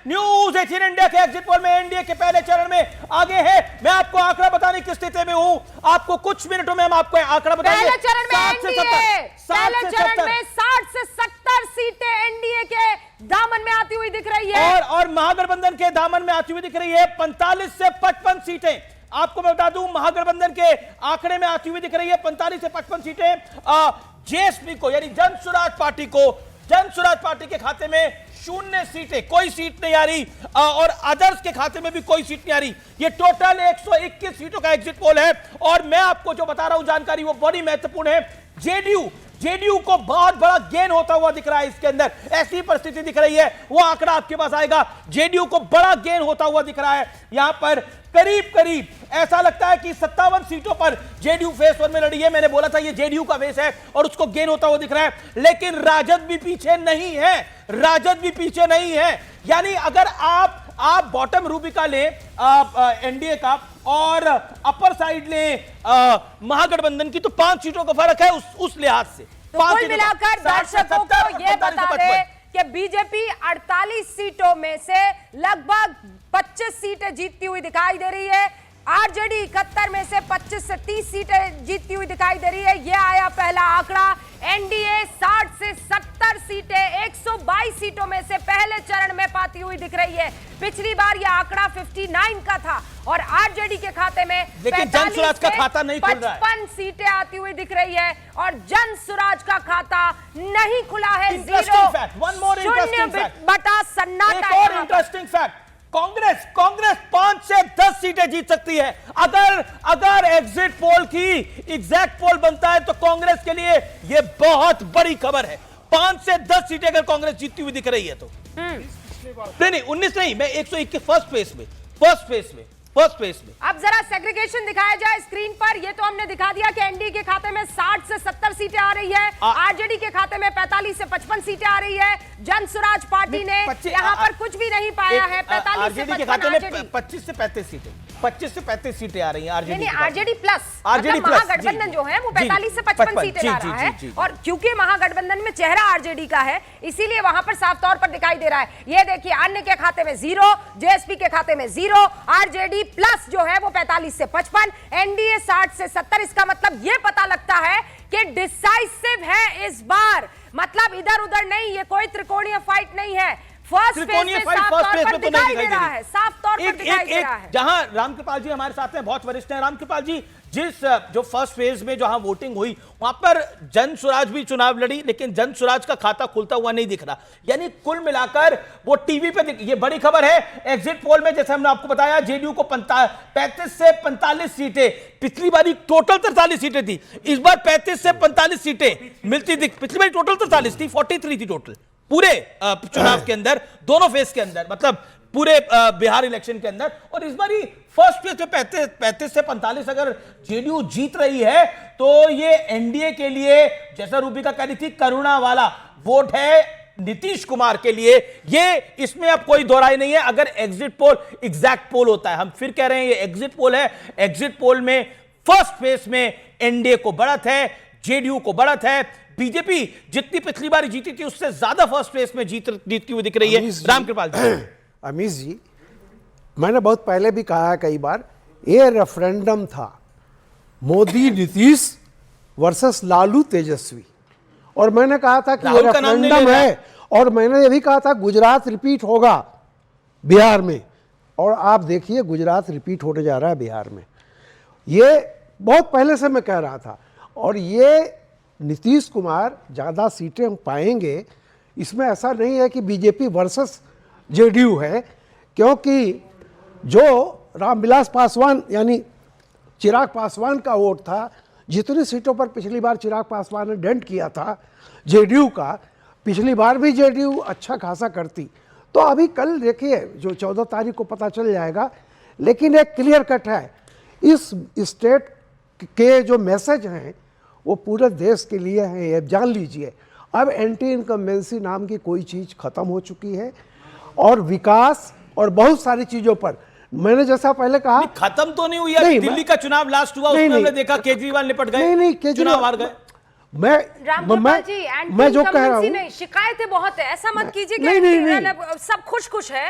News 18 India के exit poll में NDA के पहले चरण में आगे है। मैं आपको आंकड़ा बताने की स्थिति में हूं, आपको कुछ मिनटों में हम आपको आंकड़ा बताएंगे। पहले चरण में एनडीए, पहले चरण में 60 से 70 सीटें एनडीए के दामन में आती हुई दिख रही है और महागठबंधन के दामन में आती हुई दिख रही है 45 से 55 सीटें। आपको मैं बता दूं, महागठबंधन के आंकड़े में आती हुई दिख रही है 45 से 55 सीटें। जेएसपी को यानी जन स्वराज पार्टी को, जन स्वराज पार्टी के खाते में 0 सीटें, कोई सीट नहीं आ रही, और अदर्स के खाते में भी कोई सीट नहीं आ रही। ये टोटल 121 सीटों का एग्जिट पोल है। और मैं आपको जो बता रहा हूं जानकारी वो बड़ी महत्वपूर्ण है। जेडीयू को बहुत बड़ा गेन होता हुआ दिख रहा है इसके अंदर, ऐसी परिस्थिति दिख रही है, वो आंकड़ा आपके पास आएगा। जेडीयू को बड़ा गेन होता हुआ दिख रहा है। यहां पर करीब करीब ऐसा लगता है कि 57 सीटों पर जेडीयू फेस 1 में लड़ी है। मैंने बोला था ये जेडीयू का फेस है और उसको गेन होता हुआ दिख रहा है। लेकिन राजद भी पीछे नहीं है, राजद भी पीछे नहीं है। यानी अगर आप बॉटम रूबिका ले एनडीए का और अपर साइड ले महागठबंधन की, तो 5 सीटों का फर्क है उस लिहाज से। तो कुल मिलाकर दर्शकों को यह बता दें कि बीजेपी 48 सीटों में से लगभग 25 सीटें जीतती हुई दिखाई दे रही है। आरजेडी 71 में से 25 से 30 सीटें जीतती हुई दिखाई दे रही है। यह आया पहला आंकड़ा। एनडीए 60 से 70 सीटें 122 सीटों में से पहले चरण में पाती हुई दिख रही है। पिछली बार यह आंकड़ा 59 का था और आरजेडी के खाते में लेकिन जन स्वराज का खाता नहीं खुल रहा है। 55 सीटें आती हुई दिख रही है और जन स्वराज का खाता नहीं खुला है। 0 बटा सन्नाटा। और इंटरेस्टिंग फैक्ट, कांग्रेस 5 से 10 सीटें जीत सकती है। अगर एग्जिट पोल की एग्जैक्ट पोल बनता है तो कांग्रेस के लिए यह बहुत बड़ी खबर है। 5 से 10 सीटें अगर कांग्रेस जीतती हुई दिख रही है तो नहीं 19 नहीं, मैं 121 फर्स्ट फेस में। अब जरा सेग्रीगेशन दिखाया जाए स्क्रीन पर। ये तो हमने दिखा दिया कि एनडीए के खाते में 60 से 70 सीटें आ रही है, आरजेडी के खाते में 45 से 55 सीटें आ रही है। जन स्वराज पार्टी ने यहाँ पर कुछ भी नहीं पाया है। 45 से 55 के खाते में 25 से 35 सीटें, 25 से 35 सीटें आ रही हैं आरजेडी प्लस। महागठबंधन जो है वो 45 से 55 सीटें ला रहा है और क्योंकि महागठबंधन में चेहरा आरजेडी का है इसीलिए वहां पर साफ तौर पर दिखाई दे रहा है। ये देखिए, अन्य के खाते में 0, जेएसपी के खाते में 0, आरजेडी प्लस जो है वो 45 से 55, एनडीए 60 से 70। इसका मतलब ये पता लगता है कि डिसाइसिव है इस बार, मतलब इधर उधर नहीं, ये कोई त्रिकोणीय फाइट नहीं है। फर्स्ट फेज में साफ तौर पर दिखाई दे रहा है, साफ तौर पर दिखाई दे रहा है। जहां रामकृपाल जी हमारे साथ में बहुत वरिष्ठ हैं। रामकृपाल जी, जो फर्स्ट फेज में जहां वोटिंग हुई वहां पर जन स्वराज भी चुनाव लड़ी, लेकिन जन स्वराज का खाता खुलता हुआ नहीं दिख रहा। यानी कुल मिलाकर वो टीवी पे ये बड़ी खबर है। एग्जिट पोल में जैसे हमने आपको बताया जेडीयू को 35 से 45 सीटें, पिछली बार टोटल 43 सीटें थी, इस बार 35 से 45 सीटें मिलती थी। पिछली बार टोटल 43 थी, 43 थी टोटल पूरे चुनाव के अंदर, दोनों फेज के अंदर, मतलब पूरे बिहार इलेक्शन के अंदर। और इस बार फर्स्ट फेज में 35 से 45 अगर जेडीयू जीत रही है तो ये एनडीए के लिए, जैसा रूबिका कह रही थी, करुणा वाला वोट है नीतीश कुमार के लिए। ये इसमें अब कोई दोहराई नहीं है। अगर एग्जिट पोल एग्जैक्ट पोल होता है, हम फिर कह रहे हैं ये एग्जिट पोल है, एग्जिट पोल में फर्स्ट फेज में एनडीए को बढ़त है, जेडीयू को बढ़त है। बीजेपी जितनी पिछली बार जीती थी उससे ज्यादा फर्स्ट फेज में जीतती हुई दिख रही है। रामकृपाल जी। अमीश जी, मैंने बहुत पहले भी कहा है कई बार, ये रेफरेंडम था मोदी नीतीश वर्सेस लालू तेजस्वी, और मैंने कहा था कि ये रेफरेंडम है, और मैंने ये भी कहा था गुजरात रिपीट होगा बिहार में, और आप देखिए गुजरात रिपीट होने जा रहा है बिहार में। ये बहुत पहले से मैं कह रहा था, और ये नीतीश कुमार ज़्यादा सीटें पाएंगे, इसमें ऐसा नहीं है कि बीजेपी वर्सेस जेडीयू है, क्योंकि जो रामविलास पासवान यानी चिराग पासवान का वोट था, जितनी सीटों पर पिछली बार चिराग पासवान ने डेंट किया था जेडीयू का, पिछली बार भी जेडीयू अच्छा खासा करती। तो अभी कल देखिए जो 14 तारीख को पता चल जाएगा, लेकिन एक क्लियर कट है, इस स्टेट के जो मैसेज हैं वो पूरे देश के लिए हैं। ये जान लीजिए, अब एंटी इनकम्बेंसी नाम की कोई चीज़ खत्म हो चुकी है, और विकास और बहुत सारी चीज़ों पर मैंने जैसा पहले कहा, खत्म तो नहीं हुई है। दिल्ली का चुनाव लास्ट हुआ, उसमें हमने देखा केजरीवाल निपट गए, नहीं चुनाव हार गए। मैं जो कह रहा हूँ, शिकायतें बहुत है, ऐसा मत कीजिए नहीं, सब खुश है।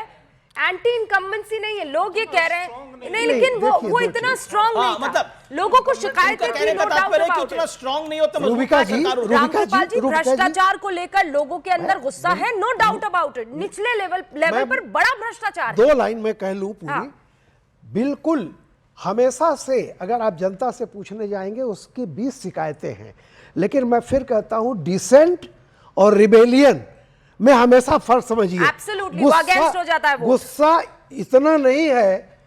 एंटी इनकम्बेंसी नहीं है, लोग ये कह रहे हैं नहीं, लेकिन वो देखिए, इतना स्ट्रांग नहीं था। मतलब लोगों को शिकायतें उनका थी, कहने का नो डाउट तात्पर्य है कि अबाउट उतना इट। स्ट्रांग नहीं होता रूबिका जी, रामकृपाल जी, रूबिका जी, भ्रष्टाचार को लेकर लोगों के अंदर गुस्सा है, नो डाउट अबाउट इट। निचले लेवल पर बड़ा भ्रष्टाचार है। 2 लाइन में कह लूं पूरी, हाँ। बिल्कुल हमेशा से अगर आप जनता से पूछने जाएंगे उसकी 20 शिकायतें हैं, लेकिन मैं फिर कहता हूं डिसेंट और रिबेलियन में हमेशा फर्क समझिए। Absolutely, वो against हो जाता है वो। गुस्सा इतना नहीं है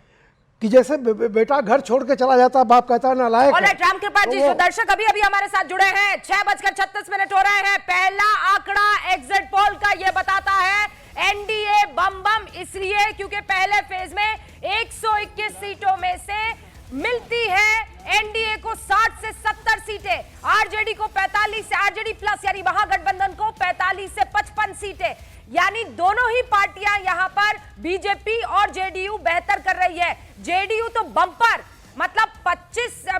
कि जैसे बेटा घर छोड़ के चला जाता है, बाप कहता है नालायक है। ऑलराइट, रामकृपाल जी, तो जो दर्शक अभी अभी हमारे साथ जुड़े हैं, 6:36 हो रहे हैं। पहला आंकड़ा एग्जिट पोल का ये बताता है एनडीए बम बम, इसलिए क्योंकि पहले फेज में 121 सीटों में से मिलती है एनडीए को 60 से 70 सीटें, आरजेडी को 45 से, आरजेडी प्लस यानी महागठबंधन को 45 से 55 सीटें, यानी दोनों ही पार्टियां यहां पर बीजेपी और जेडीयू बेहतर कर रही है। जेडीयू तो बम्पर, मतलब 35 से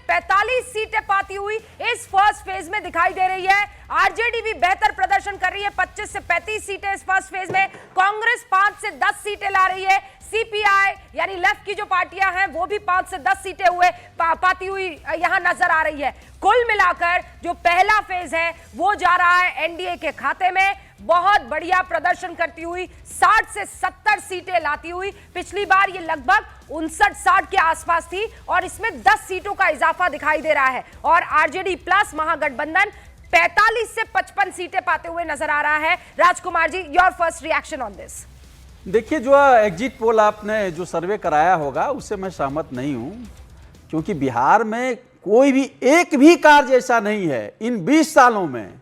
45 सीटें पाती हुई इस फर्स्ट फेज में दिखाई दे रही है। आरजेडी भी बेहतर प्रदर्शन कर रही है, 25 से 35 सीटें इस फर्स्ट फेज में। कांग्रेस 5 से 10 सीटें ला रही है। सीपीआई यानी लेफ्ट की जो पार्टियां हैं वो भी 5 से 10 सीटें पाती हुई यहां नजर आ रही है। कुल मिलाकर जो पहला फेज है वो जा रहा है एनडीए के खाते में, बहुत बढ़िया प्रदर्शन करती हुई 60 से 70 सीटें लाती हुई। पिछली बार ये लगभग 59-60 के आसपास थी और इसमें 10 सीटों का इजाफा दिखाई दे रहा है। और आरजेडी प्लस महागठबंधन 45 से 55 सीटें पाते हुए नजर आ रहा है। Rajkumar ji, your first reaction on this. देखिए, जो एग्जिट पोल आपने जो सर्वे कराया होगा उससे मैं सहमत नहीं हूं, क्योंकि बिहार में कोई भी एक भी कार्य ऐसा नहीं है इन 20 सालों में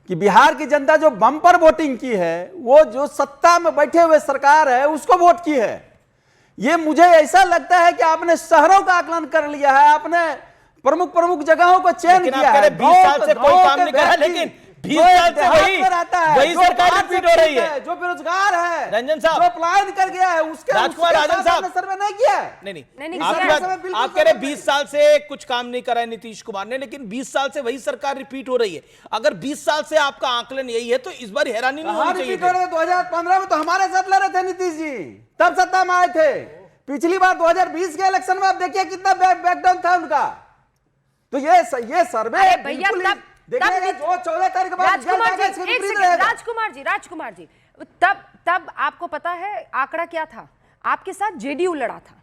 कि बिहार की जनता जो बम्पर वोटिंग की है वो जो सत्ता में बैठे हुए सरकार है उसको वोट की है। ये मुझे ऐसा लगता है कि आपने शहरों का आकलन कर लिया है, आपने प्रमुख जगहों को चयन किया है। 20 साल से कोई काम नहीं करा, लेकिन 20 साल से वही सरकार रिपीट हो रही है। जो बेरोजगार है, रंजन साहब, जो पलायन कर गया है, उसके राजकुमार राजन साहब सर्वे नहीं किया है। नहीं, बिल्कुल आप कह रहे 20 साल से कुछ काम नहीं करा है नीतीश कुमार ने, लेकिन 20 साल से वही सरकार रिपीट हो रही है। अगर 20 साल से आपका आंकलन यही है तो इस बार हैरानी नहीं होनी चाहिए। 2015 में तो हमारे साथ लड़ रहे थे नीतीश जी, तब सत्ता में आए थे। पिछली बार 2020 के इलेक्शन में आप देखिए कितना बैकडाउन था उनका। तो ये सर्वे भैया देखिए जो 14 तारीख के बाद राजकुमार जी, तब आपको पता है आंकड़ा क्या था? आपके साथ जेडीयू लड़ा था,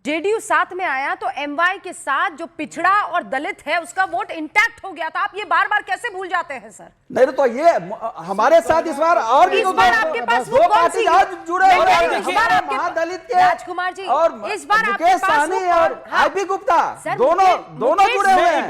जेडीयू साथ में आया तो एमवाई के साथ जो पिछड़ा और दलित है उसका वोट इंटैक्ट हो गया था। आप ये बार बार कैसे भूल जाते हैं सर? नहीं तो ये हमारे साथ इस बार और भी इस बार आपके पास वो कौन सी जुड़े महादलित के राजकुमार जी, और इस बार आपके मुकेश पास सहनी और आईपी गुप्ता दोनों जुड़े हुए हैं।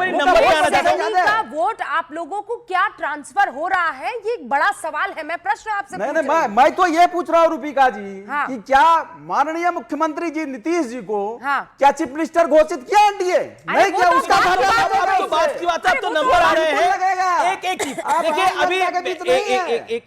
का वोट आप लोगों को क्या ट्रांसफर हो रहा है, ये एक बड़ा सवाल है। मैं प्रश्न आपसे नहीं, मैं तो ये पूछ रहा हूँ रूपिका जी कि क्या माननीय मुख्यमंत्री जी नीतीश जी को क्या चीफ मिनिस्टर घोषित किया एनडीए? नहीं किया, उसका बात की बात है, तो नंबर आ रहे हैं। एक देखिए, अभी